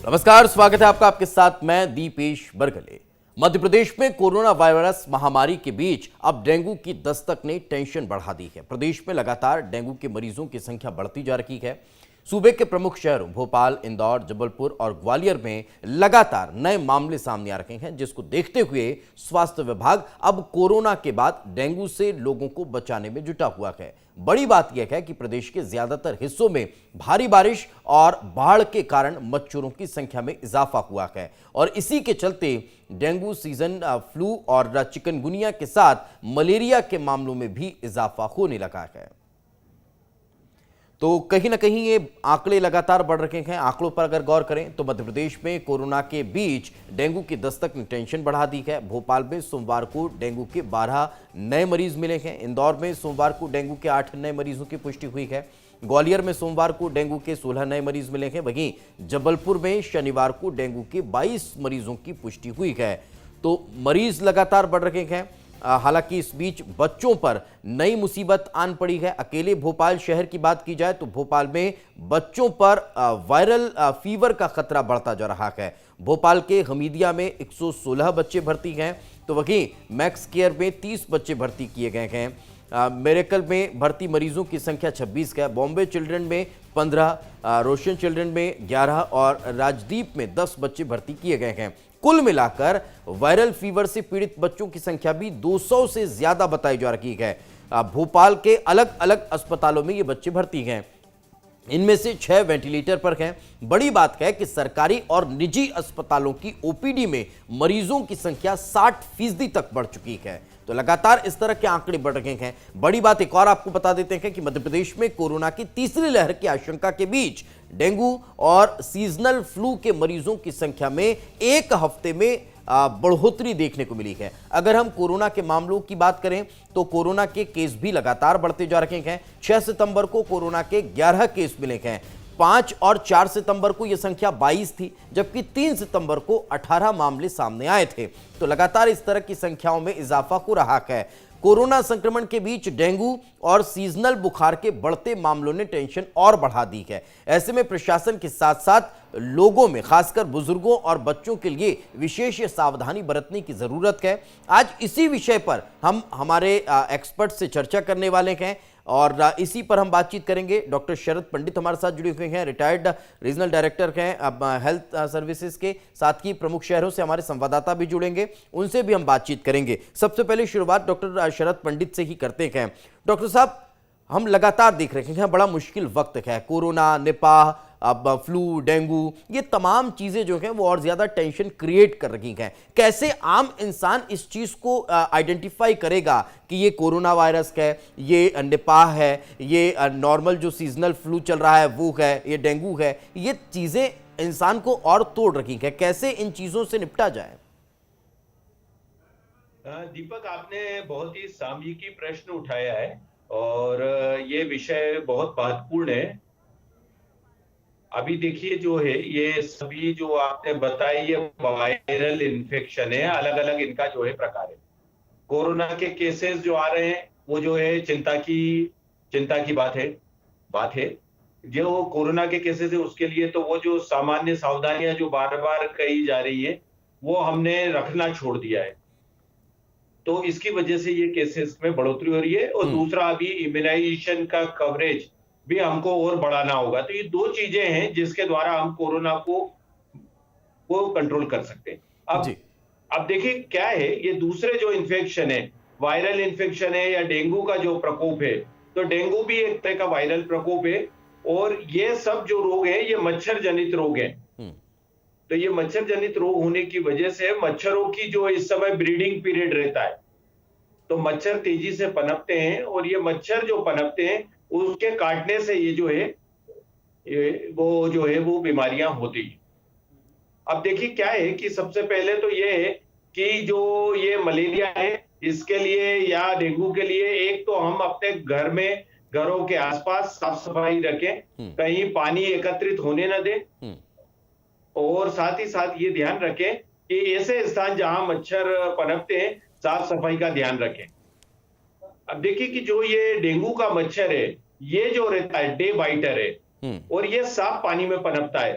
नमस्कार, स्वागत है आपका। आपके साथ मैं दीपेश बरगले। मध्य प्रदेश में कोरोना वायरस महामारी के बीच अब डेंगू की दस्तक ने टेंशन बढ़ा दी है। प्रदेश में लगातार डेंगू के मरीजों की संख्या बढ़ती जा रही है। सूबे के प्रमुख शहरों भोपाल, इंदौर, जबलपुर और ग्वालियर में लगातार नए मामले सामने आ रहे हैं, जिसको देखते हुए स्वास्थ्य विभाग अब कोरोना के बाद डेंगू से लोगों को बचाने में जुटा हुआ है। बड़ी बात यह है कि प्रदेश के ज्यादातर हिस्सों में भारी बारिश और बाढ़ के कारण मच्छरों की संख्या में इजाफा हुआ है और इसी के चलते डेंगू सीजन फ्लू और चिकनगुनिया के साथ मलेरिया के मामलों में भी इजाफा होने लगा है। तो कहीं ना कहीं ये आंकड़े लगातार बढ़ रहे हैं। आंकड़ों पर अगर गौर करें तो मध्य प्रदेश में कोरोना के बीच डेंगू की दस्तक ने टेंशन बढ़ा दी है। भोपाल में सोमवार को डेंगू के 12 नए मरीज मिले हैं। इंदौर में सोमवार को डेंगू के 8 नए मरीजों की पुष्टि हुई है। ग्वालियर में सोमवार को डेंगू के 16 नए मरीज मिले हैं। वहीं जबलपुर में शनिवार को डेंगू के 22 मरीजों की पुष्टि हुई है। तो मरीज लगातार बढ़ रहे हैं। हालांकि इस बीच बच्चों पर नई मुसीबत आन पड़ी है। अकेले भोपाल शहर की बात की जाए तो भोपाल में बच्चों पर वायरल फीवर का खतरा बढ़ता जा रहा है। भोपाल के हमीदिया में 116 बच्चे भर्ती हैं, तो वहीं मैक्स केयर में 30 बच्चे भर्ती किए गए हैं। मेरेकल में भर्ती मरीजों की संख्या 26 है। बॉम्बे चिल्ड्रन में 15, रोशन चिल्ड्रन में 11 और राजदीप में 10 बच्चे भर्ती किए गए हैं। कुल मिलाकर वायरल फीवर से पीड़ित बच्चों की संख्या भी 200 से ज्यादा बताई जा रही है। भोपाल के अलग अलग अस्पतालों में ये बच्चे भर्ती हैं। इनमें से 6 वेंटिलेटर पर हैं। बड़ी बात है कि सरकारी और निजी अस्पतालों की ओपीडी में मरीजों की संख्या 60% तक बढ़ चुकी है। तो लगातार इस तरह के आंकड़े बढ़ रहे हैं। बड़ी बात एक और आपको बता देते हैं कि मध्य प्रदेश में कोरोना की तीसरी लहर की आशंका के बीच डेंगू और सीजनल फ्लू के मरीजों की संख्या में एक हफ्ते में बढ़ोतरी देखने को मिली है। अगर हम कोरोना के मामलों की बात करें तो कोरोना के केस भी लगातार बढ़ते जा रहे हैं। 6 सितंबर को कोरोना के 11 केस मिले हैं। 5 और 4 सितंबर को यह संख्या 22 थी, जबकि 3 सितंबर को 18 मामले सामने आए थे। तो लगातार इस तरह की संख्याओं में इजाफा हो रहा है। कोरोना संक्रमण के बीच डेंगू और सीजनल बुखार के बढ़ते मामलों ने टेंशन और बढ़ा दी है। ऐसे में प्रशासन के साथ साथ लोगों में, खासकर बुजुर्गों और बच्चों के लिए विशेष सावधानी बरतने की जरूरत है। आज इसी विषय पर हम हमारे एक्सपर्ट से चर्चा करने वाले हैं और इसी पर हम बातचीत करेंगे। डॉक्टर शरद पंडित हमारे साथ जुड़े हुए हैं, रिटायर्ड रीजनल डायरेक्टर हैं हेल्थ सर्विसेज के। साथ ही प्रमुख शहरों से हमारे संवाददाता भी जुड़ेंगे, उनसे भी हम बातचीत करेंगे। सबसे पहले शुरुआत डॉक्टर शरद पंडित से ही करते हैं। डॉक्टर साहब, हम लगातार देख रहे हैं बड़ा मुश्किल वक्त है। कोरोना, निपाह, अब फ्लू, डेंगू, ये तमाम चीजें जो हैं वो और ज्यादा टेंशन क्रिएट कर रही हैं। कैसे आम इंसान इस चीज को आइडेंटिफाई करेगा कि ये कोरोना वायरस है, ये निपाह है, ये नॉर्मल जो सीजनल फ्लू चल रहा है वो है, ये डेंगू है? ये चीजें इंसान को और तोड़ रही हैं। कैसे इन चीजों से निपटा जाए? दीपक, आपने बहुत ही सामयिकी प्रश्न उठाया है और ये विषय बहुत महत्वपूर्ण है। अभी देखिए, जो है ये सभी जो आपने बताए ये वायरल इन्फेक्शन है। अलग अलग इनका जो है प्रकार है। कोरोना के केसेस जो आ रहे हैं वो जो है चिंता की बात है। जो कोरोना के केसेस है उसके लिए तो वो जो सामान्य सावधानियां जो बार बार कही जा रही है वो हमने रखना छोड़ दिया है। तो इसकी वजह से ये केसेस में बढ़ोतरी हो रही है। और दूसरा, अभी इम्यूनाइजेशन का कवरेज भी हमको और बढ़ाना होगा। तो ये 2 चीजें हैं जिसके द्वारा हम कोरोना को कंट्रोल कर सकते हैं। अब देखिए क्या है, ये दूसरे जो इन्फेक्शन है, वायरल इन्फेक्शन है या डेंगू का जो प्रकोप है, तो डेंगू भी एक तरह का वायरल प्रकोप है। और ये सब जो रोग है ये मच्छर जनित रोग है। तो ये मच्छर जनित रोग होने की वजह से मच्छरों की जो इस समय ब्रीडिंग पीरियड रहता है, तो मच्छर तेजी से पनपते हैं और ये मच्छर जो पनपते हैं उसके काटने से ये जो है वो बीमारियां होती हैं। अब देखिए क्या है कि सबसे पहले तो ये है कि जो ये मलेरिया है इसके लिए या डेंगू के लिए, एक तो हम अपने घरों के आसपास साफ सफाई रखें, कहीं पानी एकत्रित होने न दें। और साथ ही साथ ये ध्यान रखें कि ऐसे स्थान जहां मच्छर पनपते हैं साफ सफाई का ध्यान रखें। अब देखिए कि जो ये डेंगू का मच्छर है ये जो रहता है डे बाइटर है और ये साफ पानी में पनपता है।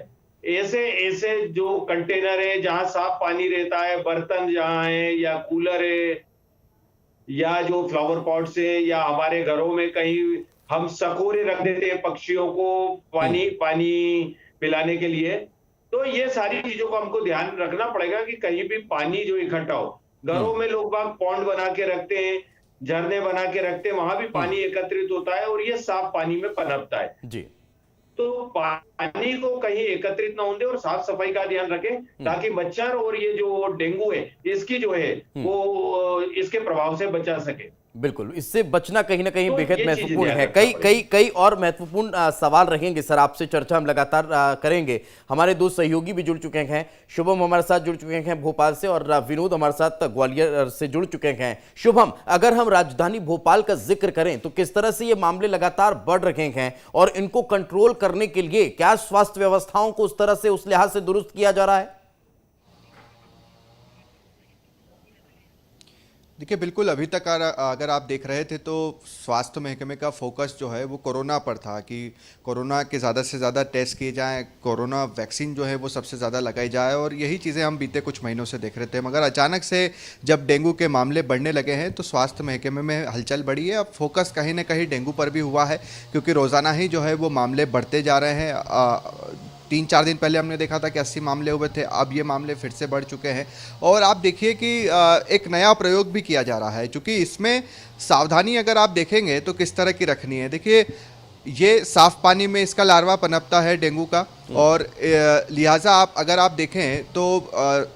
ऐसे ऐसे जो कंटेनर है जहां साफ पानी रहता है, बर्तन जहां है या कूलर है या जो फ्लावर पॉट्स है या हमारे घरों में कहीं हम सकोरे रख देते हैं पक्षियों को पानी पानी पिलाने के लिए। तो ये सारी चीजों को हमको ध्यान रखना पड़ेगा कि कहीं भी पानी जो इकट्ठा हो। घरों में लोग बाग पॉन्ड बना के रखते हैं, झरने बना के रखते हैं, वहां भी पानी एकत्रित होता है और ये साफ पानी में पनपता है। जी। तो पानी को कहीं एकत्रित ना होने दें और साफ सफाई का ध्यान रखें ताकि मच्छर और ये जो डेंगू है इसकी जो है वो इसके प्रभाव से बचा सके। बिल्कुल, इससे बचना कहीं ना कहीं तो बेहद ये चीजें महत्वपूर्ण ध्यान है। रखना कई कई पड़ेगा। कई और महत्वपूर्ण सवाल रहेंगे सर, आपसे चर्चा हम लगातार करेंगे। हमारे दो सहयोगी भी जुड़ चुके हैं, शुभम हमारे साथ जुड़ चुके हैं भोपाल से और विनोद हमारे साथ ग्वालियर से जुड़ चुके हैं। शुभम, अगर हम राजधानी भोपाल का जिक्र करें तो किस तरह से ये मामले लगातार बढ़ रहे हैं और इनको कंट्रोल करने के लिए क्या स्वास्थ्य व्यवस्थाओं को उस तरह से, उस लिहाज से दुरुस्त किया जा रहा है? देखिए बिल्कुल, अभी तक अगर आप देख रहे थे तो स्वास्थ्य महकमे का फोकस जो है वो कोरोना पर था कि कोरोना के ज़्यादा से ज़्यादा टेस्ट किए जाएं, कोरोना वैक्सीन जो है वो सबसे ज़्यादा लगाई जाए और यही चीज़ें हम बीते कुछ महीनों से देख रहे थे। मगर अचानक से जब डेंगू के मामले बढ़ने लगे हैं तो स्वास्थ्य महकमे में हलचल बढ़ी है। अब फोकस कहीं ना कहीं डेंगू पर भी हुआ है क्योंकि रोज़ाना ही जो है वो मामले बढ़ते जा रहे हैं। 3-4 दिन पहले हमने देखा था कि 80 मामले हुए थे, अब ये मामले फिर से बढ़ चुके हैं। और आप देखिए कि एक नया प्रयोग भी किया जा रहा है, क्योंकि इसमें सावधानी अगर आप देखेंगे तो किस तरह की रखनी है। देखिए ये साफ पानी में इसका लार्वा पनपता है डेंगू का और लिहाजा अगर आप देखें तो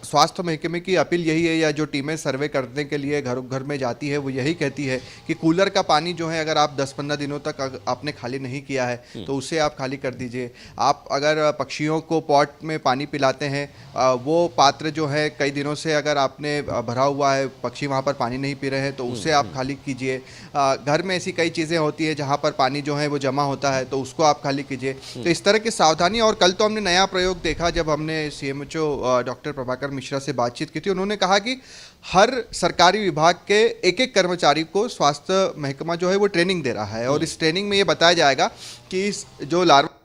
स्वास्थ्य महकमे की अपील यही है, या जो टीमें सर्वे करने के लिए घर घर में जाती है वो यही कहती है कि कूलर का पानी जो है अगर आप 10-15 दिनों तक आपने खाली नहीं किया है तो उसे आप खाली कर दीजिए। आप अगर पक्षियों को पॉट में पानी पिलाते हैं, वो पात्र जो है कई दिनों से अगर आपने भरा हुआ है, पक्षी वहाँ पर पानी नहीं पी रहे हैं तो उसे आप खाली कीजिए। घर में ऐसी कई चीज़ें होती है जहाँ पर पानी जो है वो जमा होता है तो उसको आप खाली कीजिए। तो इस तरह की सावधानी। और कल तो हमने नया प्रयोग देखा जब हमने सीएमएचओ डॉक्टर प्रभाकर मिश्रा से बातचीत की थी। उन्होंने कहा कि हर सरकारी विभाग के एक कर्मचारी को स्वास्थ्य महकमा जो है वो ट्रेनिंग दे रहा है और इस ट्रेनिंग में ये बताया जाएगा कि इस जो लार्वा।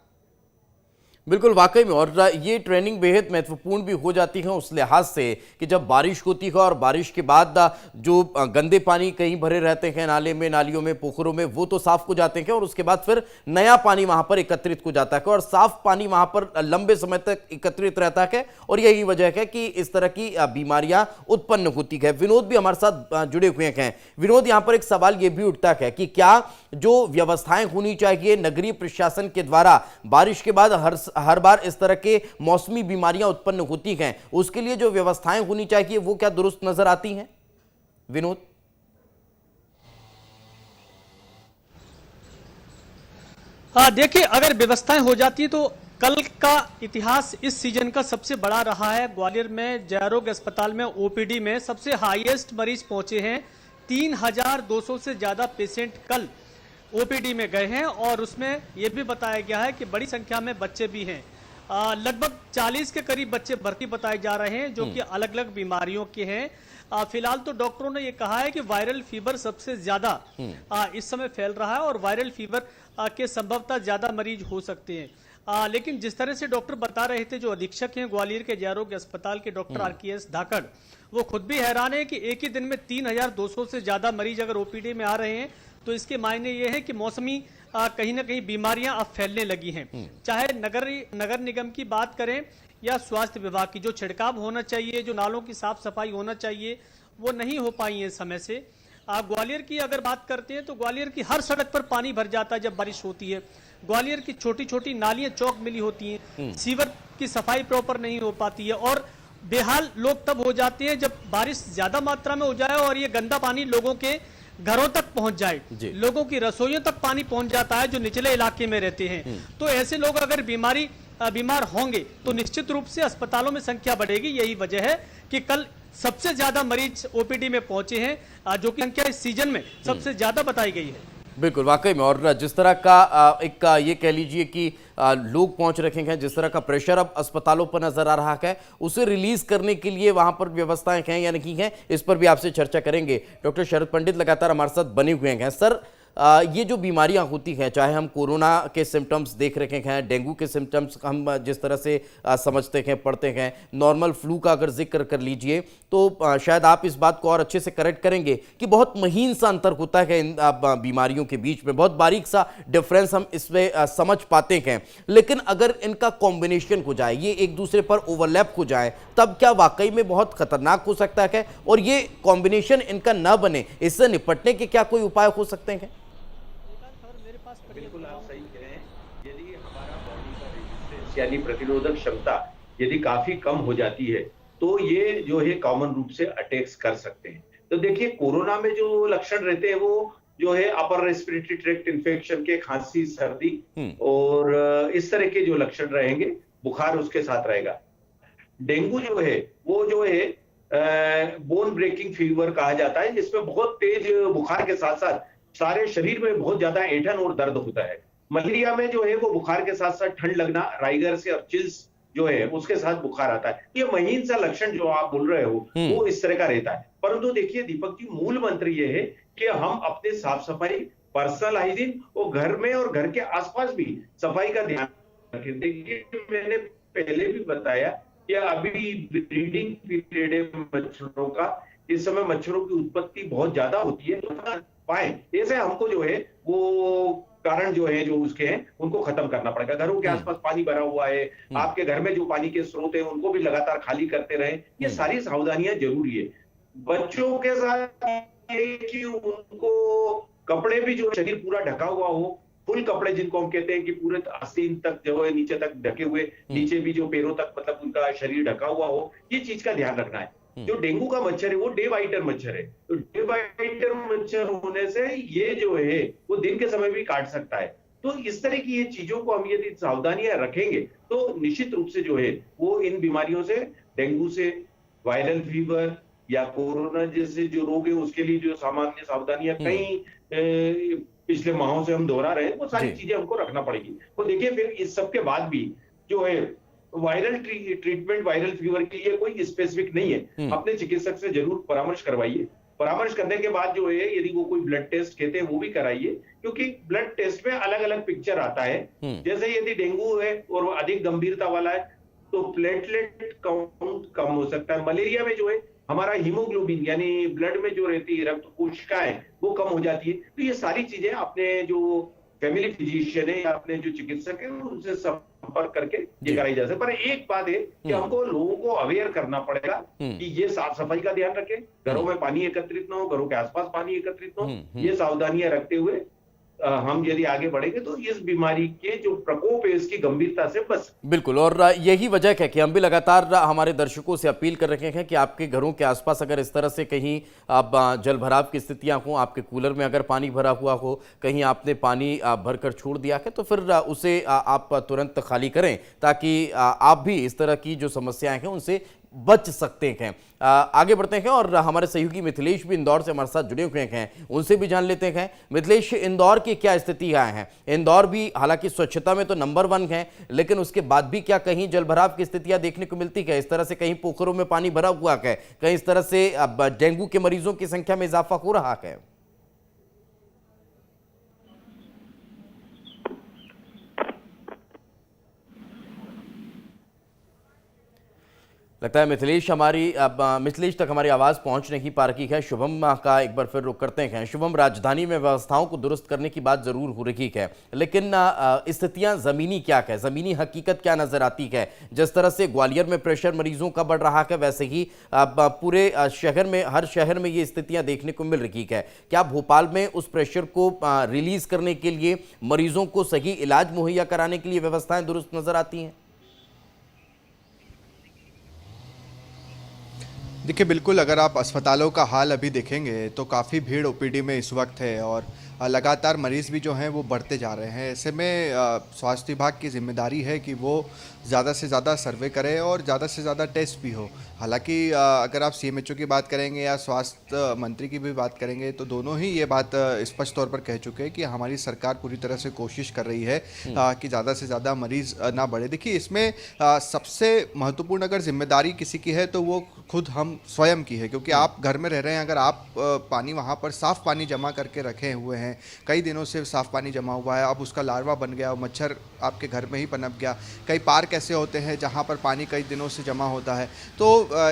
बिल्कुल, वाकई में, और ये ट्रेनिंग बेहद महत्वपूर्ण भी हो जाती है उस लिहाज से कि जब बारिश होती है और बारिश के बाद जो गंदे पानी कहीं भरे रहते हैं नाले में, नालियों में, पोखरों में, वो तो साफ हो जाते हैं और उसके बाद फिर नया पानी वहां पर एकत्रित हो जाता है और साफ पानी वहां पर लंबे समय तक एकत्रित रहता है और यही वजह है कि इस तरह की बीमारियां उत्पन्न होती है। विनोद भी हमारे साथ जुड़े हुए हैं। विनोद, यहां पर एक सवाल यह भी उठता है कि क्या जो व्यवस्थाएं होनी चाहिए नगरीय प्रशासन के द्वारा बारिश के बाद हर बार इस तरह के मौसमी बीमारियां उत्पन्न होती हैं, उसके लिए जो व्यवस्थाएं होनी चाहिए वो क्या दुरुस्त नजर आती हैं? विनोद? हाँ, देखिए, अगर व्यवस्थाएं हो जाती तो कल का इतिहास इस सीजन का सबसे बड़ा रहा है। ग्वालियर में जयरोग अस्पताल में ओपीडी में सबसे हाईएस्ट मरीज पहुंचे हैं। 3200 से ज्यादा पेशेंट कल ओपीडी में गए हैं और उसमें यह भी बताया गया है कि बड़ी संख्या में बच्चे भी हैं। लगभग 40 के करीब बच्चे भर्ती बताए जा रहे हैं जो कि अलग अलग बीमारियों के हैं। फिलहाल तो डॉक्टरों ने ये कहा है कि वायरल फीवर सबसे ज्यादा इस समय फैल रहा है और वायरल फीवर के संभवतः ज्यादा मरीज हो सकते हैं। लेकिन जिस तरह से डॉक्टर बता रहे थे, जो अधीक्षक हैं ग्वालियर के जयरोग अस्पताल के डॉक्टर आरकेएस धाकड़, वो खुद भी हैरान है कि एक ही दिन में 3200 से ज्यादा मरीज अगर ओपीडी में आ रहे हैं तो इसके मायने ये है कि मौसमी कहीं ना कहीं बीमारियां अब फैलने लगी हैं। चाहे नगर निगम की बात करें या स्वास्थ्य विभाग की, जो छिड़काव होना चाहिए, जो नालों की साफ सफाई होना चाहिए, वो नहीं हो पाई है समय से। ग्वालियर की अगर बात करते हैं तो ग्वालियर की हर सड़क पर पानी भर जाता है जब बारिश होती है। ग्वालियर की छोटी छोटी नालियां चौक मिली होती हैं, सीवर की सफाई प्रॉपर नहीं हो पाती है और बेहाल लोग तब हो जाते हैं जब बारिश ज्यादा मात्रा में हो जाए और ये गंदा पानी लोगों के घरों तक पहुंच जाए, लोगों की रसोइयों तक पानी पहुंच जाता है जो निचले इलाके में रहते हैं। तो ऐसे लोग अगर बीमार होंगे तो निश्चित रूप से अस्पतालों में संख्या बढ़ेगी। यही वजह है कि कल सबसे ज्यादा मरीज ओपीडी में पहुंचे हैं, जो कि संख्या इस सीजन में सबसे ज्यादा बताई गई है। बिल्कुल, वाकई में, और जिस तरह का एक ये कह लीजिए कि लोग पहुंच रखे हैं, जिस तरह का प्रेशर अब अस्पतालों पर नजर आ रहा है, उसे रिलीज करने के लिए वहां पर व्यवस्थाएं हैं या नहीं हैं, इस पर भी आपसे चर्चा करेंगे। डॉक्टर शरद पंडित लगातार हमारे साथ बने हुए हैं। सर, ये जो बीमारियां होती हैं, चाहे हम कोरोना के सिम्टम्स देख रखे हैं, डेंगू के सिम्टम्स हम जिस तरह से समझते हैं, पढ़ते हैं, नॉर्मल फ्लू का अगर जिक्र कर लीजिए तो शायद आप इस बात को और अच्छे से करेक्ट करेंगे कि बहुत महीन सा अंतर होता है इन बीमारियों के बीच में, बहुत बारीक सा डिफरेंस हम इसमें समझ पाते हैं। लेकिन अगर इनका कॉम्बिनेशन हो जाए, ये एक दूसरे पर ओवरलैप हो जाए, तब क्या वाकई में बहुत खतरनाक हो सकता है? और ये कॉम्बिनेशन इनका ना बने, इससे निपटने के क्या कोई उपाय हो सकते हैं? बिल्कुल आप सही कह रहे हैं। यदि हमारा बॉडी का रेजिस्टेंस यानी प्रतिरोधक क्षमता यदि काफी कम हो जाती है तो ये जो है कॉमन रूप से अटैक्स कर सकते हैं। तो देखिए कोरोना में जो लक्षण रहते हैं वो जो है अपर रेस्पिरेटरी ट्रैक्ट इन्फेक्शन के, खांसी, सर्दी और इस तरह के जो लक्षण रहेंगे, बुखार उसके साथ रहेगा। डेंगू जो है वो जो है बोन ब्रेकिंग फीवर कहा जाता है, जिसमें बहुत तेज बुखार के साथ साथ सारे शरीर में बहुत ज्यादा ऐंठन और दर्द होता है। मलेरिया में जो है वो बुखार के साथ साथ ठंड लगना, राइगर से और चिल्स जो है उसके साथ बुखार आता है। ये महीन सा लक्षण जो आप बोल रहे हो वो इस तरह का रहता है। परंतु देखिए दीपक जी, मूल मंत्र ये है कि हम अपने साफ सफाई, पर्सनल हाइजीन और घर में और घर के आसपास भी सफाई का ध्यान रखें। देखिए मैंने पहले भी बताया कि अभी ब्रीडिंग पीरियड है मच्छरों का, इस समय मच्छरों की उत्पत्ति बहुत ज्यादा होती है। तो पाए ऐसे हमको जो है वो कारण जो है जो उसके हैं उनको खत्म करना पड़ेगा। घरों के आसपास पानी भरा हुआ है, आपके घर में जो पानी के स्रोत है उनको भी लगातार खाली करते रहें। ये सारी सावधानियां जरूरी है। बच्चों के साथ ये कि उनको कपड़े भी जो शरीर पूरा ढका हुआ हो, फुल कपड़े जिनको हम कहते हैं कि पूरे आस्तीन तक जो है नीचे तक ढके हुए, नीचे भी जो पैरों तक मतलब उनका शरीर ढका हुआ हो, ये चीज का ध्यान रखना है। जो डेंगू का मच्छर है वो डे बाइटर मच्छर है, तो डे बाइटर मच्छर होने से ये जो है वो दिन के समय भी काट सकता है। तो इस तरह की ये चीजों को हम यदि सावधानियां रखेंगे तो निश्चित रूप से जो है वो इन बीमारियों से, डेंगू से, वायरल फीवर या कोरोना जैसे जो रोग है उसके लिए जो सामान्य सावधानियां कई पिछले माहों से हम दोहरा रहे हैं, वो सारी चीजें हमको रखना पड़ेगी। तो देखिए फिर इस सब के बाद भी जो है वायरल ट्रीटमेंट, वायरल फीवर के लिए कोई स्पेसिफिक नहीं है। अपने चिकित्सक से जरूर परामर्श करवाइए। परामर्श करने के बाद जो है यदि वो कोई ब्लड टेस्ट कहते हैं वो भी कराइए, क्योंकि ब्लड टेस्ट में अलग अलग पिक्चर आता है। जैसे यदि डेंगू है और अधिक गंभीरता वाला है तो प्लेटलेट काउंट कम हो सकता है। मलेरिया में जो है हमारा हीमोग्लोबिन यानी ब्लड में जो रहती है रक्त कोशिकाएं वो कम हो जाती है। तो ये सारी चीजें अपने जो फैमिली फिजिशियन है या अपने जो चिकित्सक है उनसे संपर्क करके ये कराई जा सकती है। पर एक बात है कि हमको लोगों को अवेयर करना पड़ेगा कि ये साफ सफाई का ध्यान रखें, घरों में पानी एकत्रित न हो, घरों के आसपास पानी एकत्रित न हो। ये सावधानियां रखते हुए हम यदि आगे बढ़ेंगे तो इस बीमारी के जो प्रकोप है इसकी गंभीरता से बच। बिल्कुल, और यही वजह है कि हम भी लगातार हमारे दर्शकों से अपील कर रहे हैं कि आपके घरों के आसपास अगर इस तरह से कहीं अब जल भराव की स्थितियां हो, आपके कूलर में अगर पानी भरा हुआ हो, कहीं आपने पानी भरकर छोड़ दिया है, तो फिर उसे आप तुरंत खाली करें ताकि आप भी इस तरह की जो समस्याएं हैं उनसे बच सकते हैं। आगे बढ़ते हैं और हमारे सहयोगी मिथिलेश भी इंदौर से हमारे साथ जुड़े हुए हैं, उनसे भी जान लेते हैं। मिथिलेश, इंदौर की क्या स्थितियां हैं? इंदौर भी हालांकि स्वच्छता में तो नंबर 1 है, लेकिन उसके बाद भी क्या कहीं जलभराव की स्थितियां देखने को मिलती है? इस तरह से कहीं पोखरों में पानी भरा हुआ है, कहीं इस तरह से डेंगू के मरीजों की संख्या में इजाफा हो रहा है? लगता है मिथिलेश तक हमारी आवाज़ पहुंच नहीं पा रही है। शुभम का एक बार फिर रुख करते हैं। शुभम, राजधानी में व्यवस्थाओं को दुरुस्त करने की बात ज़रूर हो रही है, लेकिन स्थितियां ज़मीनी क्या है, ज़मीनी हकीकत क्या नज़र आती है? जिस तरह से ग्वालियर में प्रेशर मरीजों का बढ़ रहा है, वैसे ही पूरे शहर में, हर शहर में ये स्थितियाँ देखने को मिल रही है। क्या भोपाल में उस प्रेशर को रिलीज़ करने के लिए, मरीजों को सही इलाज मुहैया कराने के लिए व्यवस्थाएँ दुरुस्त नज़र आती हैं? देखिए बिल्कुल, अगर आप अस्पतालों का हाल अभी देखेंगे तो काफ़ी भीड़ ओपीडी में इस वक्त है और लगातार मरीज़ भी जो हैं वो बढ़ते जा रहे हैं। ऐसे में स्वास्थ्य विभाग की जिम्मेदारी है कि वो ज़्यादा से ज़्यादा सर्वे करे और ज़्यादा से ज़्यादा टेस्ट भी हो। हालांकि अगर आप सीएमएचओ की बात करेंगे या स्वास्थ्य मंत्री की भी बात करेंगे तो दोनों ही ये बात स्पष्ट तौर पर कह चुके हैं कि हमारी सरकार पूरी तरह से कोशिश कर रही है कि ज़्यादा से ज़्यादा मरीज़ ना बढ़े। देखिए इसमें सबसे महत्वपूर्ण अगर जिम्मेदारी किसी की है तो वो खुद हम स्वयं की है, क्योंकि आप घर में रह रहे हैं, अगर आप पानी वहाँ पर साफ़ पानी जमा करके रखे हुए हैं हैं, कई दिनों से साफ पानी जमा हुआ है, अब उसका लार्वा बन गया, मच्छर आपके घर में ही पनप गया। कई पार्क ऐसे होते हैं जहाँ पर पानी कई दिनों से जमा होता है। तो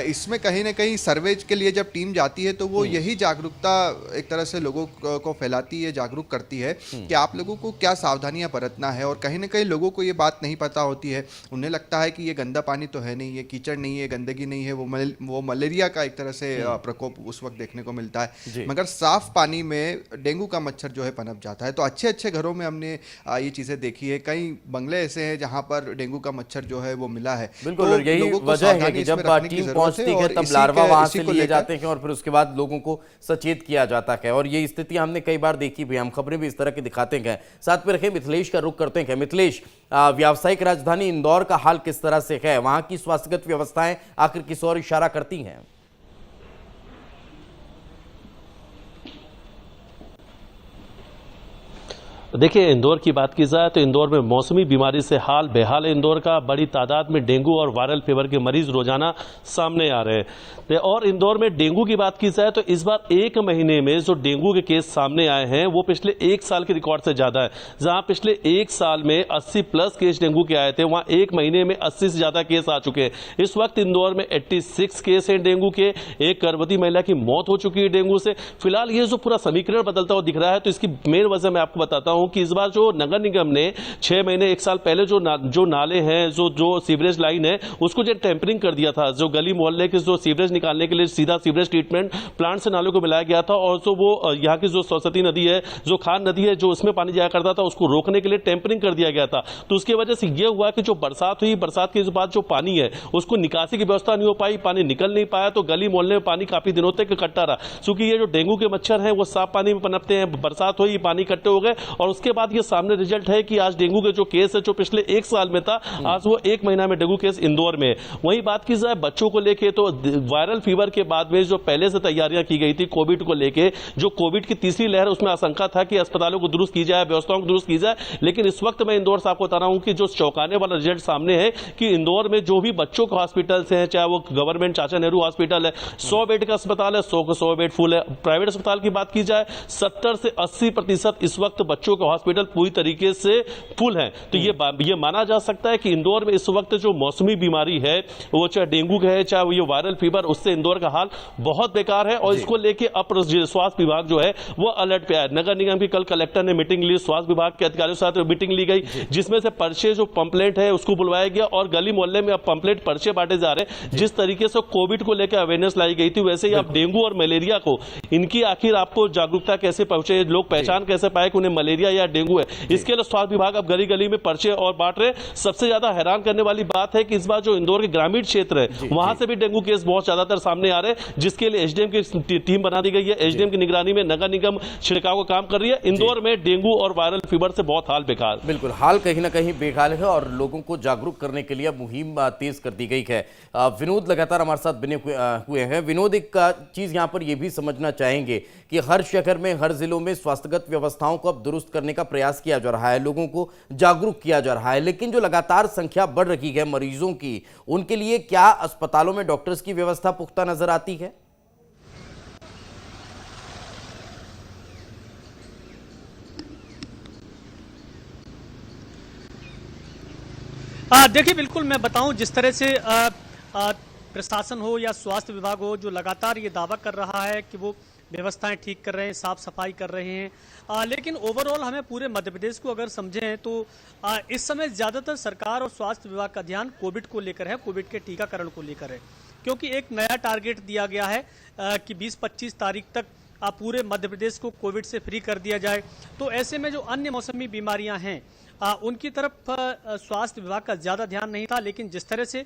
इसमें कहीं ना कहीं सर्वे के लिए जब टीम जाती है तो वो यही जागरूकता एक तरह से लोगों को फैलाती है, जागरूक करती है कि आप लोगों को क्या सावधानियां बरतना है। और कहीं ना कहीं लोगों को ये बात नहीं पता होती है, उन्हें लगता है कि ये गंदा पानी तो है नहीं, ये कीचड़ नहीं है, गंदगी नहीं है, वो मलेरिया का एक तरह से प्रकोप उस वक्त देखने को मिलता है। मगर साफ पानी में डेंगू का मच्छर जो है पनप जाता है। तो अच्छे अच्छे घरों में हमने ये चीजें देखी है, कई बंगले ऐसे हैं जहां पर डेंगू का मच्छर जो है वो मिला है। बिल्कुल, और यही वजह है कि जब टीम पहुंचती है तब लार्वा वहां से लिए जाते हैं और फिर उसके बाद लोगों को सचेत किया जाता है। और ये स्थिति हमने कई बार देखी भी, हम खबरें भी इस तरह की दिखाते हैं। साथ में रखे मिथिलेश का रुख करते हैं। मिथिलेश, व्यावसायिक राजधानी इंदौर का हाल किस तरह से है? वहां की स्वास्थ्यगत व्यवस्थाएं आखिर किस ओर इशारा करती हैं? देखिए, इंदौर की बात की जाए तो इंदौर में मौसमी बीमारी से हाल बेहाल है। इंदौर का बड़ी तादाद में डेंगू और वायरल फीवर के मरीज रोजाना सामने आ रहे हैं। और इंदौर में डेंगू की बात की जाए तो इस बार एक महीने में जो डेंगू के केस सामने आए हैं वो पिछले एक साल के रिकॉर्ड से ज्यादा है। जहां पिछले एक साल में 80+ केस डेंगू के आए थे, वहां एक महीने में 80 से ज्यादा केस आ चुके हैं। इस वक्त इंदौर में 86 केस हैं डेंगू के। एक गर्भवती महिला की मौत हो चुकी है डेंगू से। फिलहाल ये जो पूरा समीकरण बदलता हुआ दिख रहा है, तो इसकी मेन वजह मैं आपको बताता हूं कि इस बार जो नगर निगम ने 6 महीने 1 साल पहले जो नाले हैं, जो सीवरेज लाइन है, उसको जो टेम्परिंग कर दिया था। जो गली मोहल्ले के जो सीवरेज निकालने के लिए सीधा सीवरेज ट्रीटमेंट प्लांट से नालों को मिलाया गया था, और जो वो यहाँ की जो सरस्वती नदी है, जो खान नदी है, जो उसमें पानी जाया करता था, उसको रोकने के लिए टेम्परिंग कर दिया गया था। तो उसकी वजह से यह हुआ कि जो बरसात हुई, बरसात के बाद जो पानी है उसको निकासी की व्यवस्था नहीं हो पाई, पानी निकल नहीं पाया, तो गली मोहल्ले में पानी काफी दिनों तक इकट्ठा रहा। क्योंकि ये जो डेंगू के मच्छर हैं वो साफ पानी में पनपते हैं, बरसात हुई, पानी इकट्ठे हो गए, और उसके बाद ये सामने रिजल्ट है कि आज डेंगू के जो केस है जो पिछले एक साल में था, आज वो एक महीना में डेंगू केस इंदौर में। वहीं बात की जाए बच्चों को लेके, तो वायरल फीवर के बाद में जो पहले से तैयारियां की गई थी कोविड को लेके, जो कोविड की तीसरी लहर, उसमें आशंका था कि अस्पतालों को दुरुस्त की जाए, व्यवस्थाओं को दुरुस्त की जाए। लेकिन इस वक्त मैं इंदौर से आपको बता रहा हूं कि जो चौंकाने वाला रिजल्ट सामने है कि इंदौर में जो भी बच्चों के हॉस्पिटल हैं, चाहे वो गवर्नमेंट चाचा नेहरू हॉस्पिटल है, 100 बेड का अस्पताल है, 100 के 100 बेड फुल है। प्राइवेट अस्पताल की बात की जाए 70 से 80% इस वक्त बच्चों के हॉस्पिटल पूरी तरीके से फुल है। तो ये माना जा सकता है कि इंदौर में इस वक्त जो मौसमी बीमारी है, वो चाहे डेंगू का है, चाहे वो ये वायरल फीवर, उससे इंदौर का हाल बहुत बेकार है। और इसको लेके अपर स्वास्थ्य विभाग जो है वो अलर्ट पे है। नगर निगम की कल कलेक्टर ने मीटिंग ली, स्वास्थ्य विभाग के अधिकारियों के साथ मीटिंग ली गई, जिसमें से पर्चे जो पंपलेट है उसको बुलवाया गया, और गली मोहल्ले में अब पंपलेट पर्चे बांटे जा रहे हैं। जिस तरीके से कोविड को लेकर अवेयरनेस लाई गई थी, वैसे ही अब डेंगू और मलेरिया को, इनकी आखिर आपको जागरूकता कैसे पहुंचे, लोग पहचान कैसे पाए कि उन्हें मलेरिया या डेंगू है, इसके लिए स्वास्थ्य विभाग अब गली गली में पर्चे और बांट रहे। सबसे ज्यादा हैरान करने वाली बात है कि इस बार जो इंदौर के ग्रामीण क्षेत्र है वहां से भी डेंगू केस बहुत ज्यादातर सामने आ रहे हैं, जिसके लिए एसडीएम की टीम बना दी गई है। एसडीएम की निगरानी में नगर निगम छिड़काव का काम कर रही है। इंदौर में डेंगू और वायरल फीवर से बहुत हाल बेकार। बिल्कुल, हाल कहीं ना कहीं बेहाल है और लोगों को जागरूक करने के लिए मुहिम तेज कर दी गई है। विनोद लगातार हमारे साथ बने हुए हैं। विनोद, एक चीज यहां पर यह भी समझना चाहेंगे कि हर शहर में, हर जिलों में स्वास्थ्यगत व्यवस्थाओं को अब दुरुस्त करने का प्रयास किया जा रहा है, लोगों को जागरूक किया जा रहा है, लेकिन जो लगातार संख्या बढ़ रही है मरीजों की, उनके लिए क्या अस्पतालों में डॉक्टर्स की व्यवस्था पुख्ता नजर आती है? देखिए, बिल्कुल मैं बताऊं, जिस तरह से प्रशासन हो या स्वास्थ्य विभाग हो, जो लगातार ये दावा कर रहा है कि वो व्यवस्थाएं ठीक कर रहे हैं, साफ सफाई कर रहे हैं, लेकिन ओवरऑल हमें पूरे मध्य प्रदेश को अगर समझें तो इस समय ज़्यादातर सरकार और स्वास्थ्य विभाग का ध्यान कोविड को लेकर है, कोविड के टीकाकरण को लेकर है। क्योंकि एक नया टारगेट दिया गया है कि 20-25 तारीख तक पूरे मध्य प्रदेश को कोविड से फ्री कर दिया जाए। तो ऐसे में जो अन्य मौसमी बीमारियां हैं उनकी तरफ स्वास्थ्य विभाग का ज़्यादा ध्यान नहीं था, लेकिन जिस तरह से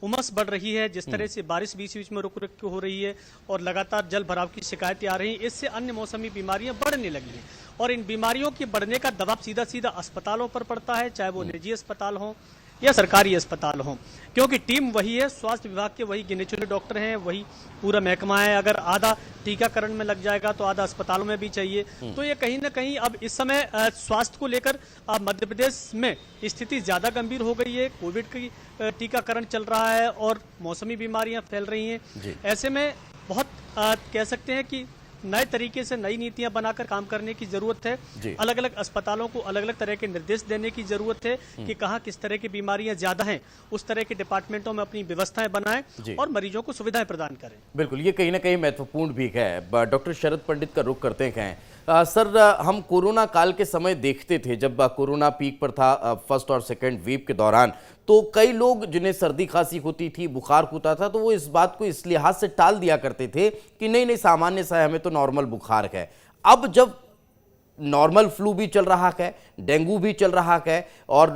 उमस बढ़ रही है, जिस तरह से बारिश बीच बीच में रुक रुक के हो रही है और लगातार जल भराव की शिकायतें आ रही हैं, इससे अन्य मौसमी बीमारियां बढ़ने लगी हैं। और इन बीमारियों के बढ़ने का दबाव सीधा सीधा अस्पतालों पर पड़ता है, चाहे वो निजी अस्पताल हों या सरकारी अस्पताल हों, क्योंकि टीम वही है, स्वास्थ्य विभाग के वही गिने चुने डॉक्टर हैं, वही पूरा महकमा है। अगर आधा टीकाकरण में लग जाएगा तो आधा अस्पतालों में भी चाहिए। तो ये कहीं ना कहीं अब इस समय स्वास्थ्य को लेकर मध्य प्रदेश में स्थिति ज़्यादा गंभीर हो गई है। कोविड की टीकाकरण चल रहा है और मौसमी बीमारियां फैल रही हैं। ऐसे में बहुत कह सकते हैं कि नए तरीके से नई नीतियां बनाकर काम करने की जरूरत है। जी। अलग अलग अस्पतालों को अलग अलग तरह के निर्देश देने की जरूरत है कि कहाँ किस तरह की बीमारियां ज्यादा हैं, उस तरह के डिपार्टमेंटों में अपनी व्यवस्थाएं जी। बनाएं और मरीजों को सुविधाएं प्रदान करें। बिल्कुल, ये कहीं ना कहीं महत्वपूर्ण भी है। डॉक्टर शरद पंडित का रुख करते हैं। सर, हम कोरोना काल के समय देखते थे, जब कोरोना पीक पर था, फर्स्ट और सेकंड वेव के दौरान, तो कई लोग जिन्हें सर्दी खांसी होती थी, बुखार होता था, तो वो इस बात को इस लिहाज से टाल दिया करते थे कि नहीं नहीं, सामान्य सा है, हमें तो नॉर्मल बुखार है। अब जब नॉर्मल फ्लू भी चल रहा है, डेंगू भी चल रहा है और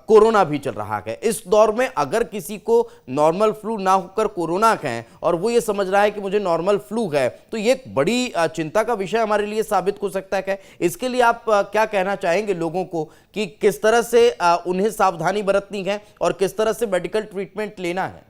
कोरोना भी चल रहा है, इस दौर में अगर किसी को नॉर्मल फ्लू ना होकर कोरोना है और वो ये समझ रहा है कि मुझे नॉर्मल फ्लू है, तो ये एक बड़ी चिंता का विषय हमारे लिए साबित हो सकता है। इसके लिए आप क्या कहना चाहेंगे लोगों को कि किस तरह से उन्हें सावधानी बरतनी है और किस तरह से मेडिकल ट्रीटमेंट लेना है?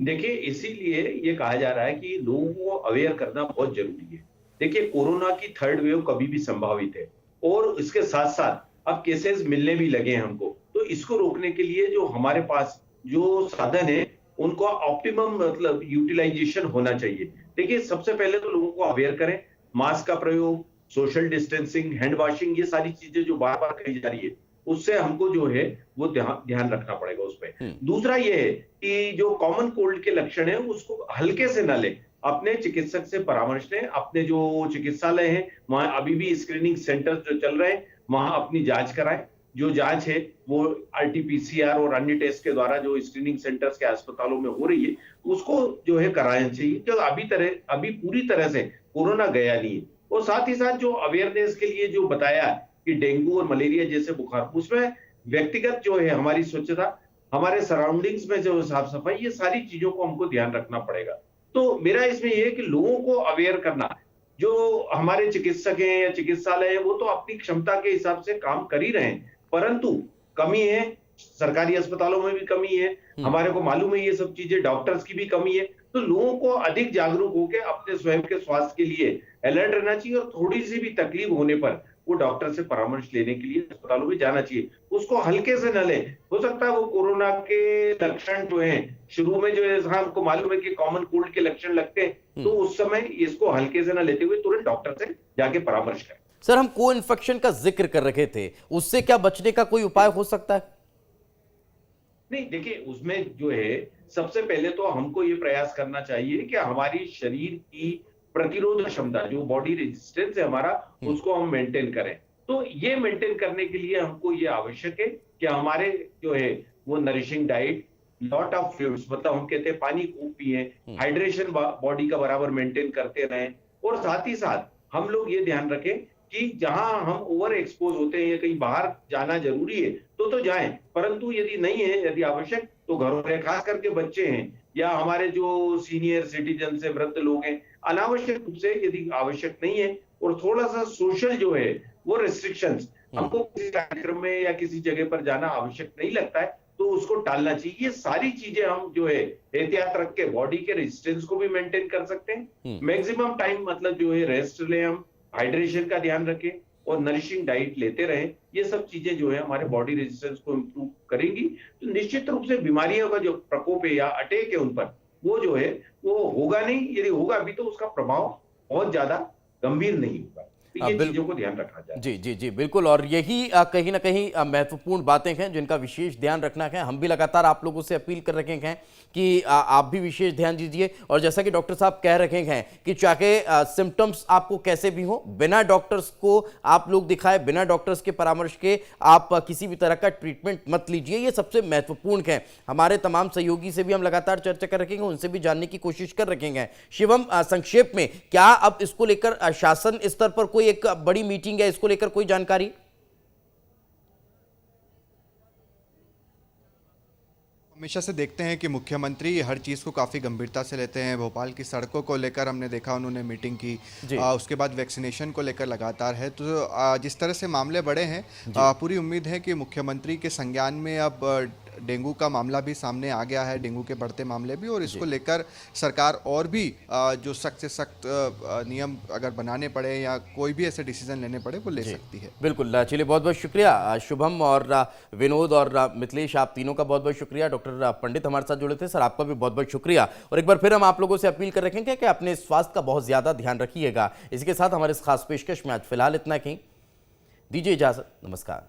देखिए, इसीलिए ये कहा जा रहा है कि लोगों को अवेयर करना बहुत जरूरी है। देखिए, कोरोना की थर्ड वेव कभी भी संभावित है और इसके साथ साथ अब केसेस मिलने भी लगे हैं हमको। तो इसको रोकने के लिए जो हमारे पास जो साधन है, उनको ऑप्टिमम मतलब यूटिलाइजेशन होना चाहिए। देखिए, सबसे पहले तो लोगों को अवेयर करें, मास्क का प्रयोग, सोशल डिस्टेंसिंग, हैंड वॉशिंग, ये सारी चीजें जो बार बार कही जा रही है, उससे हमको जो है वो ध्यान रखना पड़ेगा उस पर। दूसरा ये है कि जो कॉमन कोल्ड के लक्षण है उसको हल्के से न ले, अपने चिकित्सक से परामर्श लें। अपने जो चिकित्सालय है वहां अभी भी स्क्रीनिंग सेंटर जो चल रहे हैं, वहां अपनी जांच कराएं। जो जांच है वो आरटीपीसीआर और अन्य टेस्ट के द्वारा जो स्क्रीनिंग सेंटर्स के अस्पतालों में हो रही है, उसको जो है कराना चाहिए, जो अभी पूरी तरह से कोरोना गया नहीं है। और साथ ही साथ जो अवेयरनेस के लिए जो बताया कि डेंगू और मलेरिया जैसे बुखार, उसमें व्यक्तिगत जो है हमारी स्वच्छता, हमारे सराउंडिंग्स में जो साफ सफाई, ये सारी चीजों को हमको ध्यान रखना पड़ेगा। तो मेरा इसमें यह है कि लोगों को अवेयर करना, जो हमारे चिकित्सक हैं या चिकित्सालय है, वो तो अपनी क्षमता के हिसाब से काम कर ही रहे हैं, परंतु कमी है, सरकारी अस्पतालों में भी कमी है, हमारे को मालूम है ये सब चीजें, डॉक्टर्स की भी कमी है। तो लोगों को अधिक जागरूक होकर अपने स्वयं के स्वास्थ्य के लिए अलर्ट रहना चाहिए और थोड़ी सी भी तकलीफ होने पर वो डॉक्टर से परामर्श लेने के लिए अस्पतालों में जाना चाहिए। उसको हल्के से न ले। हो सकता है वो कोरोना के लक्षण जो हैं, शुरू में जो है हमको मालूम है कि कॉमन कोल्ड के लक्षण लगते हैं, तो उस समय इसको हल्के से न लेते हुए तुरंत डॉक्टर से जाके परामर्श करें। सर, हम को इन्फेक्शन का जिक्र कर रहे थे, उससे क्या बचने का कोई उपाय हो सकता है? नहीं, देखिए, उसमें जो है सबसे पहले तो हमको ये प्रयास करना चाहिए कि हमारी शरीर की प्रतिरोध क्षमता, जो बॉडी रेजिस्टेंस है हमारा, उसको हम मेंटेन करें। तो ये मेंटेन करने के लिए हमको ये आवश्यक है कि हमारे जो है वो nourishing diet, lot of fluids, मतलब हम कहते हैं पानी खूब पिए, हाइड्रेशन बॉडी का बराबर मेंटेन करते रहें। और साथ ही साथ हम लोग ये ध्यान रखें कि जहां हम ओवर एक्सपोज होते हैं या कहीं बाहर जाना जरूरी है तो जाएं, परंतु यदि नहीं है, यदि आवश्यक, तो घरों में, खास करके बच्चे हैं या हमारे जो सीनियर सिटीजन से वृद्ध लोग हैं, अनावश्यक रूप से यदि आवश्यक नहीं है और थोड़ा सा सोशल जो है वो रिस्ट्रिक्शंस, हमको किसी कार्यक्रम में या किसी जगह पर जाना आवश्यक नहीं लगता है तो उसको टालना चाहिए। ये सारी चीजें हम जो है एहतियात रख के बॉडी के रेजिस्टेंस को भी मेंटेन कर सकते हैं। मैक्सिमम टाइम मतलब जो है रेस्ट लें, हम हाइड्रेशन का ध्यान रखें और नरिशिंग डाइट लेते रहें। ये सब चीजें जो है हमारे बॉडी रेजिस्टेंस को इम्प्रूव करेंगी, तो निश्चित रूप से बीमारियों का जो प्रकोप है या अटैक है उन पर, वो जो है वो होगा नहीं। यदि होगा भी तो उसका प्रभाव बहुत ज्यादा गंभीर नहीं होगा। तो ये चीजों को ध्यान रखना चाहिए। जी जी जी, बिल्कुल। और यही कहीं ना कहीं महत्वपूर्ण बातें हैं जिनका विशेष ध्यान रखना है। हम भी लगातार आप लोगों से अपील कर रहे हैं कि आप भी विशेष ध्यान दीजिए। और जैसा कि डॉक्टर साहब कह रहे हैं कि चाहे सिम्टम्स आपको कैसे भी हो, बिना डॉक्टर्स को आप लोग दिखाए, बिना डॉक्टर्स के परामर्श के आप किसी भी तरह का ट्रीटमेंट मत लीजिए। ये सबसे महत्वपूर्ण है। हमारे तमाम सहयोगी से भी हम लगातार चर्चा कर रखेंगे, उनसे भी जानने की कोशिश कर रखेंगे। शिवम, संक्षेप में क्या अब इसको लेकर शासन स्तर पर कोई एक बड़ी मीटिंग है, इसको लेकर कोई जानकारी? हमेशा से देखते हैं कि मुख्यमंत्री हर चीज़ को काफ़ी गंभीरता से लेते हैं। भोपाल की सड़कों को लेकर हमने देखा उन्होंने मीटिंग की, उसके बाद वैक्सीनेशन को लेकर लगातार है। तो जिस तरह से मामले बढ़े हैं, पूरी उम्मीद है कि मुख्यमंत्री के संज्ञान में अब डेंगू का मामला भी सामने आ गया है, डेंगू के बढ़ते मामले भी, और इसको लेकर सरकार और भी जो सख्त से सख्त नियम अगर बनाने पड़े या कोई भी ऐसे डिसीजन लेने पड़े वो ले सकती है। बिल्कुल, चलिए बहुत बहुत शुक्रिया शुभम और विनोद और मिथिलेश, आप तीनों का बहुत बहुत शुक्रिया। डॉक्टर पंडित हमारे साथ जुड़े थे, सर आपका भी बहुत बहुत शुक्रिया। और एक बार फिर हम आप लोगों से अपील कर रखेंगे कि अपने स्वास्थ्य का बहुत ज्यादा ध्यान रखिएगा। इसी के साथ हमारे इस खास पेशकश में आज फिलहाल इतना ही, दीजिए इजाजत, नमस्कार।